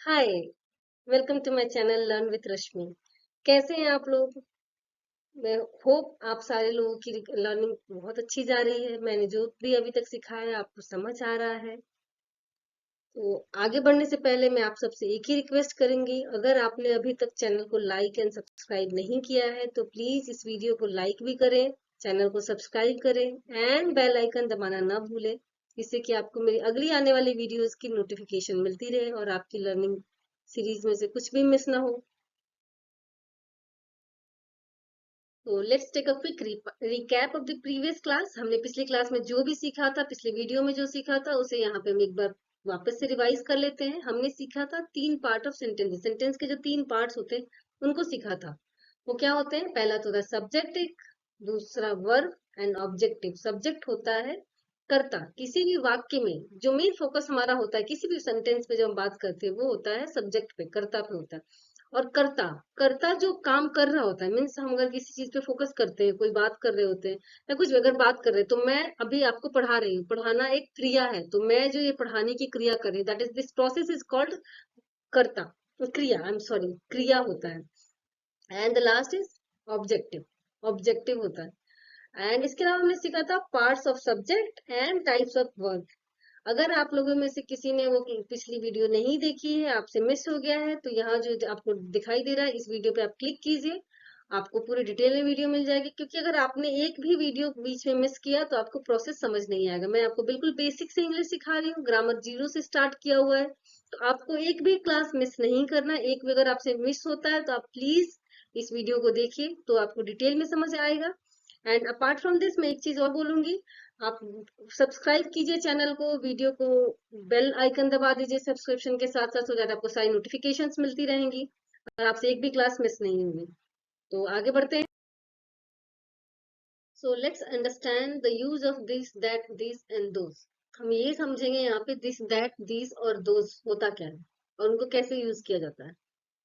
Hi. Welcome to my channel learn with Rashmi. कैसे हैं आप लोग? मैं होप आप सारे लोगों की लर्निंग बहुत अच्छी जा रही है। मैंने जो भी अभी तक सिखाया है आपको समझ आ रहा है। तो आगे बढ़ने से पहले मैं आप सबसे एक ही रिक्वेस्ट करूंगी, अगर आपने अभी तक चैनल को लाइक एंड सब्सक्राइब नहीं किया है तो प्लीज इस वीडियो को लाइक भी करें, चैनल को सब्सक्राइब करें एंड बेल आइकन दबाना ना भूलें, जिससे कि आपको मेरी अगली आने वाली वीडियोस की नोटिफिकेशन मिलती रहे और आपकी लर्निंग सीरीज में से कुछ भी मिस ना हो। तो let's take a quick recap of the previous class. हमने पिछली क्लास में जो भी सीखा था, पिछले वीडियो में जो सीखा था, उसे यहाँ पे हम एक बार वापस से रिवाइज कर लेते हैं। हमने सीखा था तीन पार्ट ऑफ सेंटेंस। सेंटेंस के जो तीन पार्ट्स होते हैं उनको सीखा था। वो क्या होते हैं? पहला तो था सब्जेक्ट, एक दूसरा वर्ब एंड ऑब्जेक्टिव। सब्जेक्ट होता है कर्ता। किसी भी वाक्य में जो मेन फोकस हमारा होता है, किसी भी सेंटेंस पे जब हम बात करते हैं, वो होता है सब्जेक्ट पे, कर्ता पे होता है। और कर्ता, कर्ता जो काम कर रहा होता है, मीन्स हम अगर किसी चीज पे फोकस करते हैं, कोई बात कर रहे होते हैं या कुछ भी अगर बात कर रहे हैं, तो मैं अभी आपको पढ़ा रही हूँ, पढ़ाना एक क्रिया है, तो मैं जो ये पढ़ाने की क्रिया कर रही हूँ, that is this process is called कर्ता। क्रिया, आई एम सॉरी, क्रिया होता है। And the last is objective, objective होता है। एंड इसके अलावा हमने सीखा था parts of subject and types of verb. अगर आप लोगों में से किसी ने वो पिछली वीडियो नहीं देखी है, आपसे मिस हो गया है, तो यहाँ जो आपको दिखाई दे रहा है, इस वीडियो पे आप क्लिक कीजिए, आपको पूरी डिटेल में वीडियो मिल जाएगी। क्योंकि अगर आपने एक भी वीडियो बीच में मिस किया तो आपको प्रोसेस समझ नहीं आएगा। मैं आपको बिल्कुल बेसिक से इंग्लिश सिखा रही हूँ, ग्रामर जीरो से स्टार्ट किया हुआ है, तो आपको एक भी क्लास मिस नहीं करना। एक भी अगर आपसे मिस होता है तो आप प्लीज इस वीडियो को देखिए, तो आपको डिटेल में समझ आएगा। एंड अपार्ट फ्रॉम दिस मैं एक चीज और बोलूंगी, आप सब्सक्राइब कीजिए चैनल को, वीडियो को बेल आइकन दबा दीजिए सब्सक्रिप्शन के साथ साथ, so that आपको सारी नोटिफिकेशंस मिलती रहेंगी और आपसे एक भी क्लास मिस नहीं होगी। तो आगे बढ़ते हैं। So let's understand the use of this that this and those. हम ये समझेंगे यहाँ पे दिस दैट दिस और दोस होता क्या है और उनको कैसे यूज किया जाता है।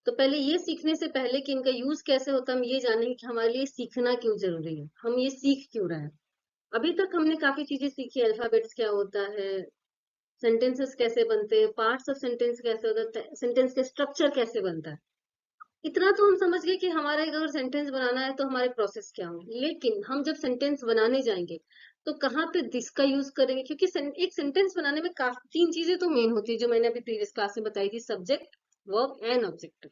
तो पहले ये सीखने से पहले कि इनका यूज कैसे होता है, हम ये जानेंगे कि हमारे लिए सीखना क्यों जरूरी है, हम ये सीख क्यों रहे हैं। अभी तक हमने काफी चीजें सीखी, अल्फाबेट्स क्या होता है, सेंटेंसेस कैसे बनते हैं, पार्ट्स ऑफ सेंटेंस कैसे होता है, सेंटेंस का स्ट्रक्चर कैसे बनता है। इतना तो हम समझ गए कि हमारा अगर सेंटेंस बनाना है तो हमारे प्रोसेस क्या होंगे। लेकिन हम जब सेंटेंस बनाने जाएंगे तो कहाँ पे दिस का यूज करेंगे? क्योंकि एक सेंटेंस बनाने में काफी तीन चीजें तो मेन होती है, जो मैंने अभी प्रीवियस क्लास में बताई थी, subject, verb and object.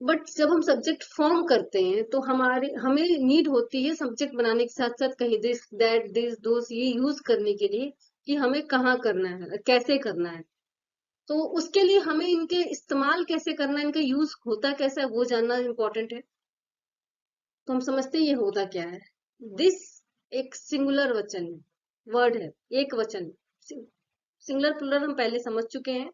But जब हम सब्जेक्ट फॉर्म करते हैं तो हमारे हमें नीड होती है सब्जेक्ट बनाने के साथ साथ कहीं दिस दैट दिस दोस ये यूज करने के लिए, कि हमें कहाँ करना है, कैसे करना है। तो उसके लिए हमें इनके इस्तेमाल कैसे करना है, इनका यूज होता कैसा है, वो जानना इम्पोर्टेंट है। तो हम समझते हैं ये होता क्या है। दिस एक सिंगुलर वचन वर्ड है, एक वचन। सिंगुलर प्लूरल हम पहले समझ चुके हैं।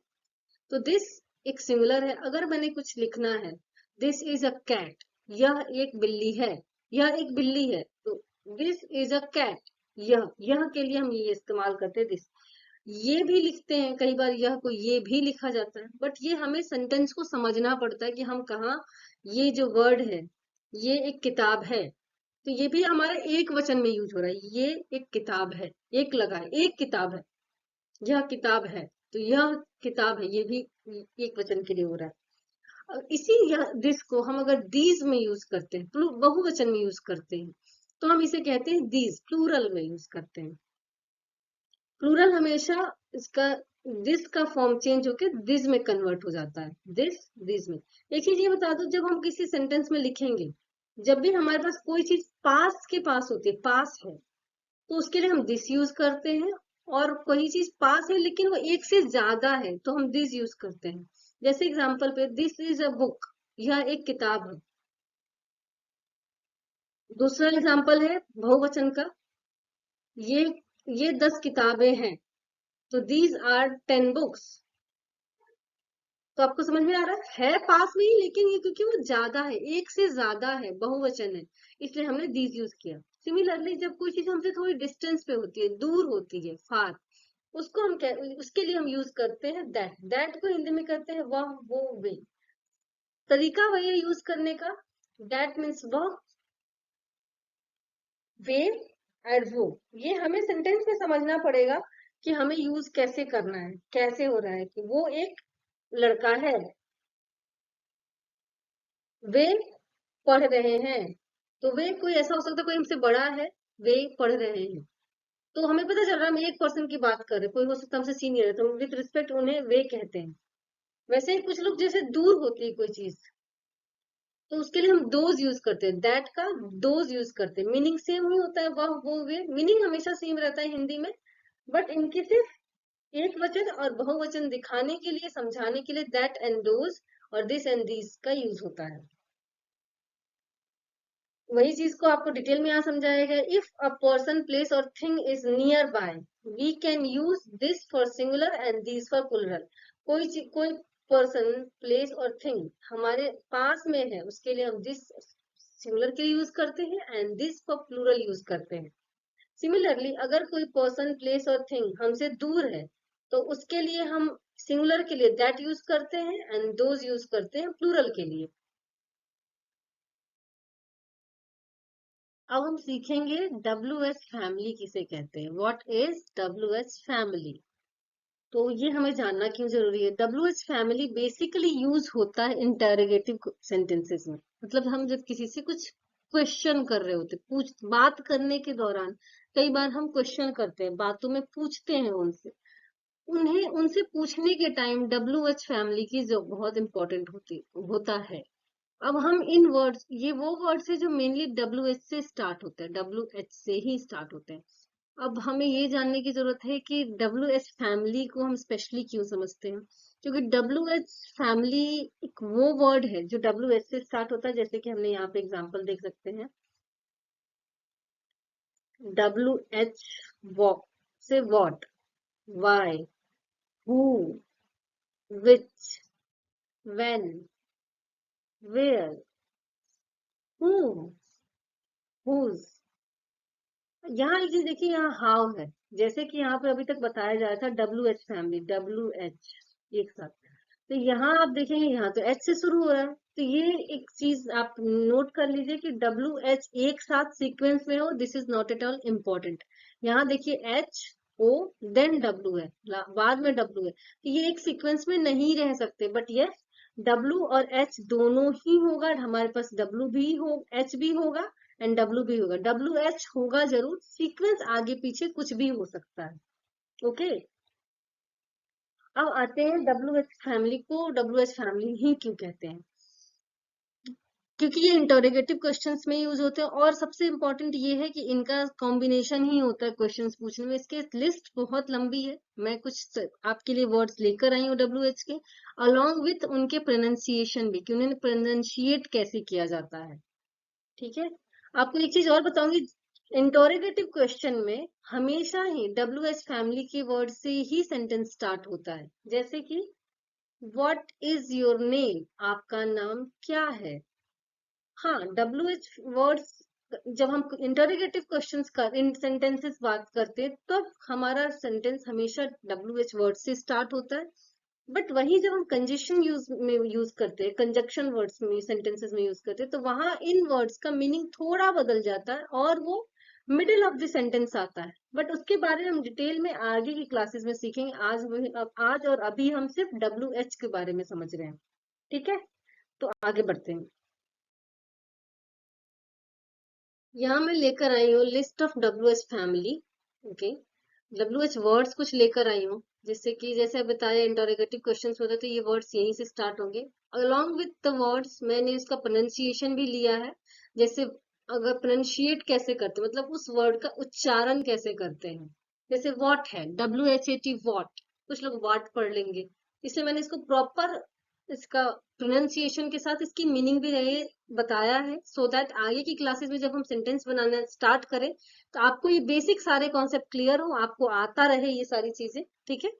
तो दिस एक सिंगुलर है। अगर मैंने कुछ लिखना है, दिस इज अ कैट, यह एक बिल्ली है, यह एक बिल्ली है, तो दिस इज अ कैट, यह के लिए हम ये इस्तेमाल करते हैं दिस। ये भी लिखते हैं कई बार, यह को ये भी लिखा जाता है, बट ये हमें सेंटेंस को समझना पड़ता है कि हम कहाँ, ये जो वर्ड है, ये एक किताब है, तो ये भी हमारा एक वचन में यूज हो रहा है। ये एक किताब है, एक लगा है, एक किताब है, यह किताब है, तो यह किताब है, ये भी एक वचन के लिए हो रहा है। और इसी यह दिस को हम अगर दीज में यूज करते हैं, बहुवचन में यूज करते हैं, तो हम इसे कहते हैं दीज, प्लूरल में यूज करते हैं। प्लूरल हमेशा इसका दिस का फॉर्म चेंज होकर दिस में कन्वर्ट हो जाता है, दिस में। एक चीज ये बता दो, जब हम किसी सेंटेंस में लिखेंगे, जब भी हमारे पास कोई चीज पास के पास होती है, पास है, तो उसके लिए हम दिस यूज करते हैं। और कोई चीज पास है लेकिन वो एक से ज्यादा है तो हम दिस यूज करते हैं। जैसे एग्जांपल पे, दिस इज अ बुक, यह एक किताब है। दूसरा एग्जांपल है बहुवचन का, ये ये 10 किताबें हैं, तो दीज आर 10 बुक्स। तो आपको समझ में आ रहा है पास में ही, लेकिन ये क्योंकि वो ज्यादा है, एक से ज्यादा है, बहुवचन है, इसलिए हमने दीज यूज किया। सिमिलरली जब कोई चीज हमसे थोड़ी डिस्टेंस पे होती है, दूर होती है, फार, उसको हम क्या, उसके लिए हम यूज करते हैं दैट। दैट को हिंदी में कहते हैं वह, वो, वे। तरीका वही है यूज करने का। दैट मीन्स वह, वे एंड वो। ये हमें सेंटेंस में समझना पड़ेगा कि हमें यूज कैसे करना है, कैसे हो रहा है, कि वो एक लड़का है, वे पढ़ रहे हैं। तो वे कोई ऐसा हो सकता है, कोई हमसे बड़ा है, वे पढ़ रहे हैं। तो हमें पता चल रहा है हम एक पर्सन की बात कर रहे हैं, कोई हो सकता है हमसे सीनियर है, तो विद रिस्पेक्ट उन्हें वे कहते हैं। वैसे ही कुछ लोग जैसे दूर होती है कोई चीज, तो उसके लिए हम दोज यूज करते हैं, दैट का दोज यूज करते हैं। मीनिंग सेम ही होता है, वह वो वे, मीनिंग हमेशा सेम रहता है हिंदी में, बट इनकी सिर्फ एक वचन और बहुवचन दिखाने के लिए, समझाने के लिए दैट एंड दोज और दिस एंड दीज का यूज होता है। वही चीज को आपको डिटेल में यहाँ समझाया गया। इफ अ पर्सन प्लेस और thing is nearby, we can use this for singular and this for plural. कोई पर्सन प्लेस और थिंग हमारे पास में है, उसके लिए हम दिस सिंगुलर के लिए यूज करते हैं and this for plural use करते हैं। सिमिलरली अगर कोई पर्सन प्लेस और थिंग हमसे दूर है, तो उसके लिए हम सिंगुलर के लिए दैट यूज करते हैं एंड दोज यूज करते हैं प्लूरल के लिए। अब हम सीखेंगे WH फैमिली किसे कहते हैं। What is WH family? तो ये हमें जानना क्यों जरूरी है। WH फैमिली बेसिकली यूज होता है इंटरोगेटिव सेंटेंसेस में। मतलब हम जब किसी से कुछ क्वेश्चन कर रहे होते, पूछ बात करने के दौरान कई बार हम क्वेश्चन करते हैं, बातों में पूछते हैं उनसे, उन्हें उनसे पूछने के टाइम WH फैमिली की जो बहुत इंपॉर्टेंट होता है। अब हम इन वर्ड्स, ये वो वर्ड्स है जो मेनली WH से स्टार्ट होते हैं, WH से ही स्टार्ट होते हैं। अब हमें ये जानने की जरूरत है कि WH फैमिली को हम स्पेशली क्यों समझते हैं, क्योंकि WH फैमिली एक वो वर्ड है जो WH से स्टार्ट होता है। जैसे कि हमने यहाँ पे एग्जांपल देख सकते हैं, WH वॉक से what, why, who, which, when, where, who, whose. यहाँ एक चीज देखिए, यहाँ हाउ है। जैसे कि यहाँ पे अभी तक बताया जा रहा था WH फैमिली, WH एक साथ, तो यहाँ आप देखेंगे यहाँ तो H से शुरू हो रहा है। तो ये एक चीज आप नोट कर लीजिए कि WH एक साथ सीक्वेंस में हो, this is not at all important. यहाँ देखिए HO देन W है, बाद में W है, तो ये एक सीक्वेंस में नहीं रह सकते। बट यस, W और H दोनों ही होगा, हमारे पास W भी हो, H भी होगा एंड W भी होगा। WH होगा जरूर, सीक्वेंस आगे पीछे कुछ भी हो सकता है। ओके, अब आते हैं WH फैमिली को WH फैमिली ही क्यों कहते हैं। क्योंकि ये इंटरोगेटिव क्वेश्चंस में यूज होते हैं, और सबसे इंपॉर्टेंट ये है कि इनका कॉम्बिनेशन ही होता है क्वेश्चंस पूछने में। इसके लिस्ट बहुत लंबी है, मैं कुछ आपके लिए वर्ड्स लेकर आई हूँ WH के, अलॉन्ग विथ उनके प्रोनाउंसिएशन भी, कि उन्हें प्रोनाउंशिएट कैसे किया जाता है। ठीक है, आपको एक चीज और बताऊंगी, इंटरोगेटिव क्वेश्चन में हमेशा ही WH फैमिली के वर्ड से ही सेंटेंस स्टार्ट होता है। जैसे कि व्हाट इज योर नेम, आपका नाम क्या है। हाँ, WH वर्ड्स, जब हम इंटरोगेटिव क्वेश्चंस का इन सेंटेंसेस बात करते हैं, तब हमारा सेंटेंस हमेशा WH वर्ड से स्टार्ट होता है। बट वही जब हम कंजक्शन यूज करते हैं, कंजक्शन वर्ड्स में सेंटेंसेस में यूज करते हैं, तो वहां इन वर्ड्स का मीनिंग थोड़ा बदल जाता है और वो मिडिल ऑफ द सेंटेंस आता है। बट उसके बारे में हम डिटेल में आगे की क्लासेस में सीखेंगे। आज और अभी हम सिर्फ WH के बारे में समझ रहे हैं। ठीक है, तो आगे बढ़ते हैं। यहाँ मैं लेकर आई हूँ list of WH family. Okay, WH words कुछ लेकर आई हूँ, जिससे कि जैसे बताया इंटरोगेटिव क्वेश्चंस होते हैं, तो ये वर्ड्स यहीं से स्टार्ट होंगे। अलोंग विथ द वर्ड्स मैंने इसका प्रोनाउंसिएशन भी लिया है। जैसे अगर प्रोनाउंशिएट कैसे करते हैं, मतलब उस वर्ड का उच्चारण कैसे करते हैं। जैसे वॉट है, WHAT वॉट, कुछ लोग वाट पढ़ लेंगे, इसलिए मैंने इसको प्रॉपर इसका प्रोनाउंसिएशन के साथ इसकी मीनिंग भी रहे बताया है, सो दैट आगे की क्लासेस में जब हम सेंटेंस बनाना स्टार्ट करें, तो आपको ये बेसिक सारे कॉन्सेप्ट क्लियर हो, आपको आता रहे ये सारी चीजें। ठीक है,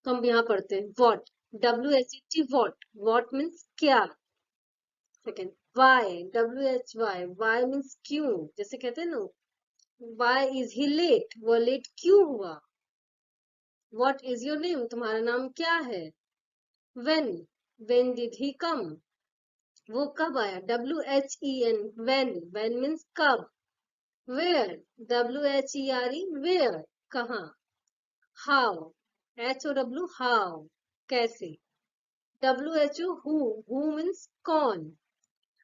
तो हम यहाँ पढ़ते हैं what, WHAT what, what means क्या। Second, why, WHY, why means क्यों। जैसे कहते हैं ना, वाई इज ही लेट, वो लेट क्यों हुआ। वॉट इज योर नेम, तुम्हारा नाम क्या है। वेन, वेन डिड ही कम, वो कब आया। WHEN, वेन, वेन मीन्स कब। वेयर, WHERE, वेयर, कहाँ। हाउ, HOW, हाउ, कैसे। WHO हु मीन्स कौन।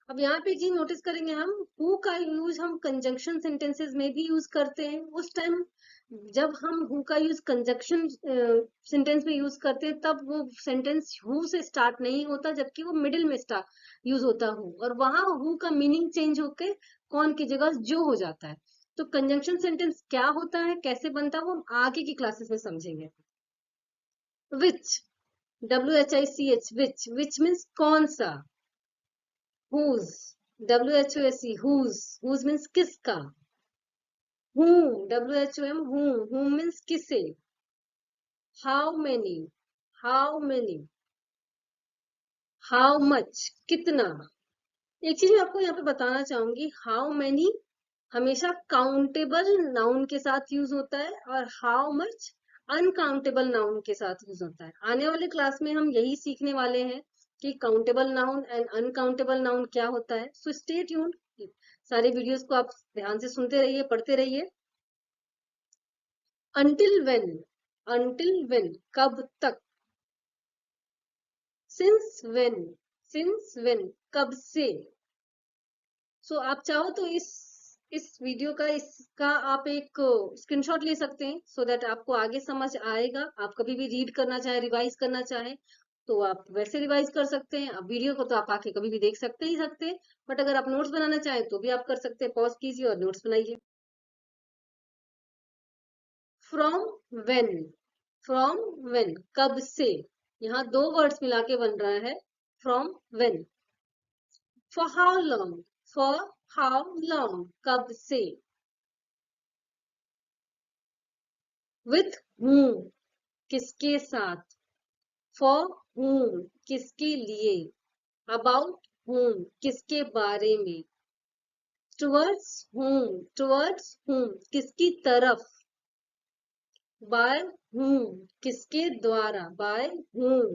अब यहाँ पे जी नोटिस करेंगे हम, हु का यूज हम कंजंक्शन सेंटेंसेस में भी यूज करते हैं। उस टाइम जब हम हु का यूज कंजंक्शन सेंटेंस में यूज करते हैं तब वो सेंटेंस हु से स्टार्ट नहीं होता, जबकि वो मिडिल में स्टार्ट यूज होता हु, और वहां हु का मीनिंग चेंज होकर कौन की जगह जो हो जाता है। तो कंजंक्शन सेंटेंस क्या होता है, कैसे बनता है, वो हम आगे की क्लासेस में समझेंगे। विच, WHICH, विच मीन्स कौन सा। whose, WHOSE, whose means किसका। whom, whom means किसे। how many, how many, how much, कितना। एक चीज मैं आपको यहाँ पे बताना चाहूंगी, हाउ मेनी हमेशा काउंटेबल नाउन के साथ यूज होता है, और हाउ मच अनकाउंटेबल नाउन के साथ यूज होता है। आने वाले क्लास में हम यही सीखने वाले हैं कि countable noun and uncountable noun क्या होता है। सो स्टे ट्यून्ड, सारे वीडियोस को आप ध्यान से सुनते रहिए, पढ़ते रहिए। until when, until when कब तक। since when कब से। सो आप चाहो तो इस वीडियो का, इसका आप एक स्क्रीनशॉट ले सकते हैं, सो दैट आपको आगे समझ आएगा। आप कभी भी रीड करना चाहे, रिवाइज करना चाहे तो आप वैसे रिवाइज कर सकते हैं। अब वीडियो को तो आप आके कभी भी देख सकते ही सकते हैं, बट अगर आप नोट्स बनाना चाहें तो भी आप कर सकते हैं। पॉज कीजिए और नोट्स बनाइए। फ्रॉम व्हेन, फ्रॉम व्हेन कब से। यहाँ दो वर्ड्स मिला के बन रहा है from when. For how long, for how long कब से। विथ whom किसके साथ। फॉर whom किसके लिए। अबाउट whom किसके बारे में। टुवर्ड्स whom किसकी तरफ। बाय whom किसके द्वारा, by whom।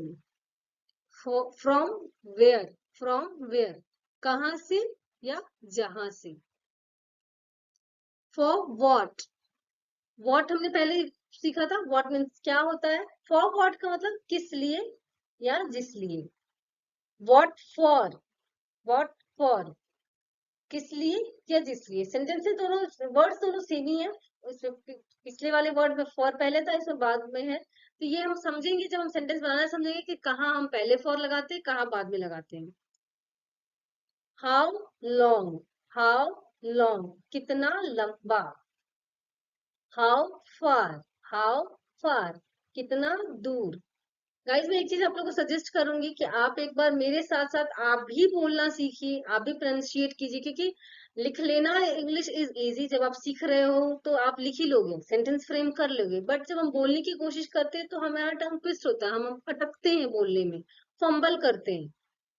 From where, from where कहाँ से या जहां से। फॉर वॉट हमने पहले सीखा था, वॉट मीन्स क्या होता है। फॉर वॉट का मतलब किस लिए या जिस लिए। वॉट फॉर, वॉट फॉर किस लिए या जिस लिए। सेंटेंसेस दोनों वर्ड्स दोनों सेम ही है। उसमें पिछले वाले वर्ड में फॉर पहले था, इसमें बाद में है। तो ये हम समझेंगे जब हम सेंटेंस बनाना समझेंगे कि कहाँ हम पहले फॉर लगाते हैं, कहाँ बाद में लगाते हैं। हाउ लॉन्ग, हाउ लॉन्ग कितना लंबा। हाउ फार, हाउ फार कितना दूर। गाइस मैं एक चीज आप लोगों को सजेस्ट करूंगी कि आप एक बार मेरे साथ साथ आप भी बोलना सीखिए, आप भी प्रोनाउंसिएट कीजिए, क्योंकि लिख लेना इंग्लिश इज इजी। जब आप सीख रहे हो तो आप लिख ही लोगे, सेंटेंस फ्रेम कर लोगे, बट जब हम बोलने की कोशिश करते हैं तो हमारा टंग ट्विस्ट होता है, हम अटकते हैं बोलने में, फंबल करते हैं।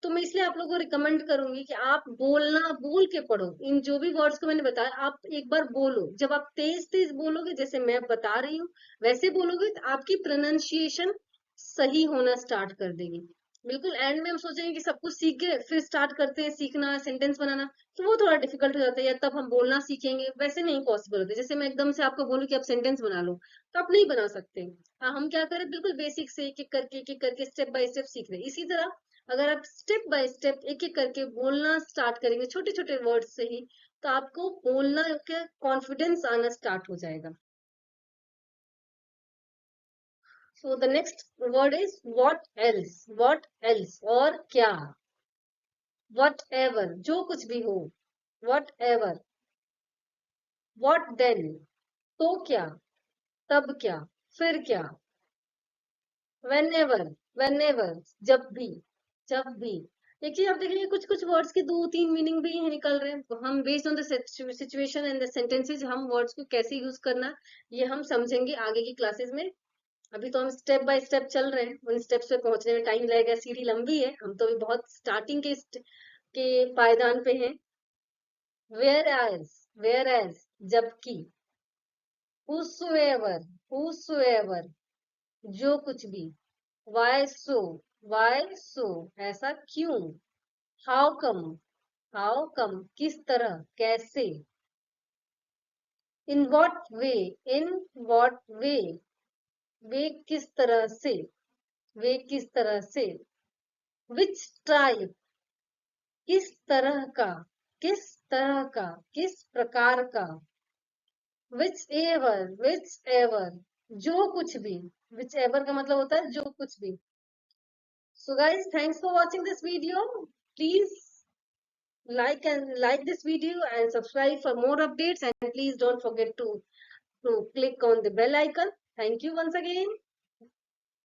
तो मैं इसलिए आप लोगों को रिकमेंड करूंगी कि आप बोलना, बोल के पढ़ो। इन जो भी वर्ड्स को मैंने बताया आप एक बार बोलो। जब आप तेज तेज बोलोगे, जैसे मैं बता रही हूँ वैसे बोलोगे, तो आपकी प्रोनाउंसिएशन सही होना स्टार्ट कर देगी। बिल्कुल एंड में हम सोचेंगे कि सब कुछ सीख गए, फिर स्टार्ट करते हैं सीखना सेंटेंस बनाना, तो वो थोड़ा डिफिकल्ट हो जाता है, या तब हम बोलना सीखेंगे, वैसे नहीं पॉसिबल होता। जैसे मैं एकदम से आपको बोलूं कि आप सेंटेंस बना लो, तो आप नहीं बना सकते। हाँ, हम क्या करें, बिल्कुल बेसिक से एक एक करके स्टेप बाय स्टेप सीख रहे हैं। इसी तरह अगर आप स्टेप बाय स्टेप एक एक करके बोलना स्टार्ट करेंगे छोटे छोटे वर्ड से ही, तो आपको बोलना का कॉन्फिडेंस आना स्टार्ट हो जाएगा। So the next word is what else, what else और क्या। whatever जो कुछ भी हो, whatever। what then तो क्या, तब क्या, फिर क्या। whenever, whenever जब भी, जब भी। एक चीज आप देखेंगे कुछ कुछ वर्ड्स के दो तीन मीनिंग भी निकल रहे हैं, तो हम based on the situation and the sentences हम वर्ड्स को कैसे यूज करना, ये हम समझेंगे आगे की क्लासेस में। अभी तो हम स्टेप बाय स्टेप चल रहे हैं, उन स्टेप्स पे पहुंचने में टाइम लगेगा, सीढ़ी लंबी है, हम तो अभी बहुत स्टार्टिंग के पायदान पे हैं। वेयर एज जबकि। whosoever, whosoever जो कुछ भी। why so ऐसा क्यों। हाउ कम, हाउ कम किस तरह, कैसे। In what way, in what way, वे किस तरह से, वे किस तरह से। विच टाइप, किस तरह का, किस तरह का, किस प्रकार का, विच एवर, जो कुछ भी, विच एवर का मतलब होता है जो कुछ भी. So guys, thanks for watching this video. Please like this video and subscribe for more updates, and please don't forget to click on the bell icon. Thank you once again.